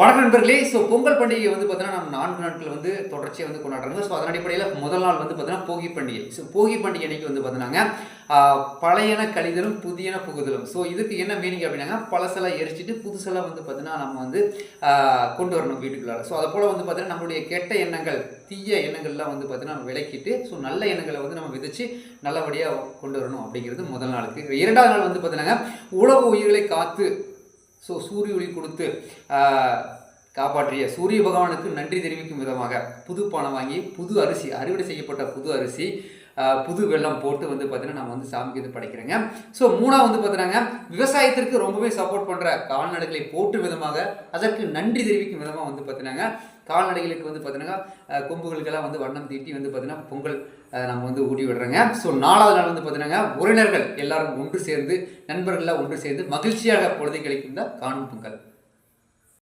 வணக்கம் நண்பர்களே. பொங்கல் பண்டிகை வந்து பார்த்தீங்கன்னா, நம்ம 4 நாட்கள் வந்து தொடர்ச்சியா வந்து கொண்டாடுறாங்க. அதன் அடிப்படையில முதல் நாள் வந்து பார்த்தீங்கன்னா, போகி பண்டிகை. போகி பண்டிகை அன்னைக்கு வந்து பார்த்தீங்கன்னாங்க, பழையன கழிதலும், புதியன புகுதலும். இதுக்கு என்ன மீனிங் அப்படின்னாங்க, பழசெல்லாம் எரிச்சிட்டு புதுசெல்லாம் வந்து பார்த்தீங்கன்னா, நம்ம வந்து கொண்டு வரணும் வீட்டுக்குள்ளார. அதப்போல வந்து பார்த்தீங்கன்னா, நம்மளுடைய கெட்ட எண்ணங்கள், தீய எண்ணங்கள்லாம் வந்து பார்த்தீங்கன்னா, நம்ம விலக்கிட்டு, நல்ல எண்ணங்களை வந்து நம்ம விதைச்சு நல்லபடியாக கொண்டு வரணும் அப்படிங்கிறது முதல் நாளுக்கு. 2வது நாள் வந்து பார்த்தீங்கன்னா, உலக உயிர்களை காத்து சூரிய ஒளி கொடுத்து காப்பாற்றிய சூரிய பகவானுக்கு நன்றி தெரிவிக்கும் விதமாக புது பானை வாங்கி புது அரிசி, அறுவடை செய்யப்பட்ட புது அரிசி, புது வெல்லம் போட்டு வந்து பார்த்தீங்கன்னா நம்ம வந்து சாமிக்கு இது படைக்கிறேங்க. 3வது வந்து பார்த்தீங்கன்னா, விவசாயத்திற்கு ரொம்பவே சப்போர்ட் பண்ணுற கால்நடைகளை போட்டு விதமாக அதற்கு நன்றி தெரிவிக்கும் விதமாக வந்து பார்த்தீங்கன்னா, கால்நடைகளுக்கு வந்து பார்த்தீங்கன்னா கொம்புகளுக்கெல்லாம் வந்து வண்ணம் தீட்டி வந்து பார்த்தீங்கன்னா பொங்கல் நம்ம வந்து ஊட்டி விடுறோங்க. 4வது நாள் வந்து பார்த்தீங்கன்னா, உறவினர்கள் எல்லாரும் ஒன்று சேர்ந்து, நண்பர்கள்லாம் ஒன்று சேர்ந்து மகிழ்ச்சியாக பொழுதை கழிக்கும் தான் காணும் பொங்கல்.